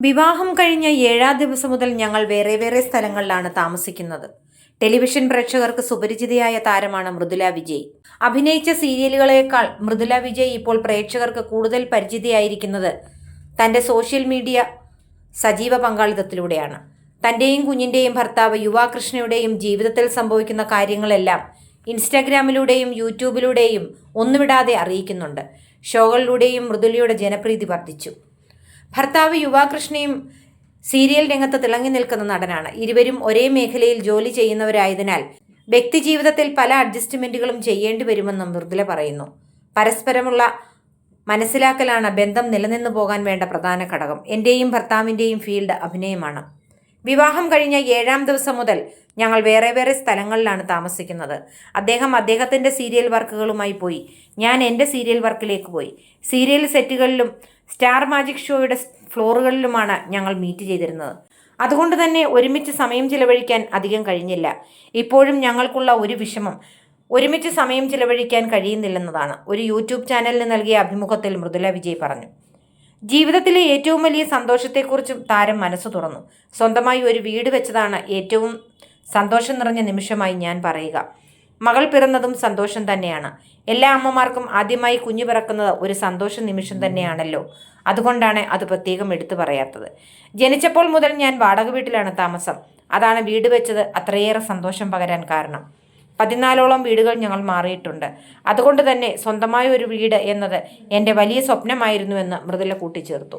വിവാഹം കഴിഞ്ഞ 7-ാം ദിവസം മുതൽ ഞങ്ങൾ വേറെ വേറെ സ്ഥലങ്ങളിലാണ് താമസിക്കുന്നത്. ടെലിവിഷൻ പ്രേക്ഷകർക്ക് സുപരിചിതയായ താരമാണ് മൃദുല വിജയ്. അഭിനയിച്ച സീരിയലുകളേക്കാൾ മൃദുല വിജയ് ഇപ്പോൾ പ്രേക്ഷകർക്ക് കൂടുതൽ പരിചിതയായിരിക്കുന്നത് തൻ്റെ സോഷ്യൽ മീഡിയ സജീവ പങ്കാളിത്തത്തിലൂടെയാണ്. തൻ്റെയും കുഞ്ഞിൻ്റെയും ഭർത്താവ് യുവാകൃഷ്ണയുടെയും ജീവിതത്തിൽ സംഭവിക്കുന്ന കാര്യങ്ങളെല്ലാം ഇൻസ്റ്റാഗ്രാമിലൂടെയും യൂട്യൂബിലൂടെയും ഒന്നുവിടാതെ അറിയിക്കുന്നുണ്ട്. ഷോകളിലൂടെയും മൃദുലയുടെ ജനപ്രീതി വർദ്ധിച്ചു. ഭർത്താവ് യുവാകൃഷ്ണയും സീരിയൽ രംഗത്ത് തിളങ്ങി നിൽക്കുന്ന നടനാണ്. ഇരുവരും ഒരേ മേഖലയിൽ ജോലി ചെയ്യുന്നവരായതിനാൽ വ്യക്തിജീവിതത്തിൽ പല അഡ്ജസ്റ്റ്മെൻറ്റുകളും ചെയ്യേണ്ടി വരുമെന്നും മൃദുല പറയുന്നു. പരസ്പരമുള്ള മനസ്സിലാക്കലാണ് ബന്ധം നിലനിന്നു പോകാൻ വേണ്ട പ്രധാന ഘടകം. എൻ്റെയും ഭർത്താവിൻ്റെയും ഫീൽഡ് അഭിനയമാണ്. വിവാഹം കഴിഞ്ഞ 7-ാം ദിവസം മുതൽ ഞങ്ങൾ വേറെ വേറെ സ്ഥലങ്ങളിലാണ് താമസിക്കുന്നത്. അദ്ദേഹം അദ്ദേഹത്തിൻ്റെ സീരിയൽ വർക്കുകളുമായി പോയി, ഞാൻ എൻ്റെ സീരിയൽ വർക്കിലേക്ക് പോയി. സീരിയൽ സെറ്റുകളിലും സ്റ്റാർ മാജിക് ഷോയുടെ ഫ്ലോറുകളിലുമാണ് ഞങ്ങൾ മീറ്റ് ചെയ്തിരുന്നത്. അതുകൊണ്ട് തന്നെ ഒരുമിച്ച് സമയം ചിലവഴിക്കാൻ അധികം കഴിഞ്ഞില്ല. ഇപ്പോഴും ഞങ്ങൾക്കുള്ള ഒരു വിഷമം ഒരുമിച്ച് സമയം ചിലവഴിക്കാൻ കഴിയുന്നില്ലെന്നതാണ് ഒരു യൂട്യൂബ് ചാനലിന് നൽകിയ അഭിമുഖത്തിൽ മൃദുല വിജയ് പറഞ്ഞു. ജീവിതത്തിലെ ഏറ്റവും വലിയ സന്തോഷത്തെക്കുറിച്ചും താരം മനസ്സ് തുറന്നു. സ്വന്തമായി ഒരു വീട് വെച്ചതാണ് ഏറ്റവും സന്തോഷം നിറഞ്ഞ നിമിഷമായി ഞാൻ പറയുക. മകൾ പിറന്നതും സന്തോഷം തന്നെയാണ്. എല്ലാ അമ്മമാർക്കും ആദ്യമായി കുഞ്ഞു പിറക്കുന്നത് ഒരു സന്തോഷ നിമിഷം തന്നെയാണല്ലോ. അതുകൊണ്ടാണ് അത് പ്രത്യേകം എടുത്തു പറയാത്തത്. ജനിച്ചപ്പോൾ മുതൽ ഞാൻ വാടക വീട്ടിലാണ് താമസം. അതാണ് വീട് വെച്ചത് അത്രയേറെ സന്തോഷം പകരാൻ കാരണം. 14ഓളം വീടുകൾ ഞങ്ങൾ മാറിയിട്ടുണ്ട്. അതുകൊണ്ട് തന്നെ സ്വന്തമായ ഒരു വീട് എന്നത് എൻ്റെ വലിയ സ്വപ്നമായിരുന്നുവെന്ന് മൃദുല കൂട്ടിച്ചേർത്തു.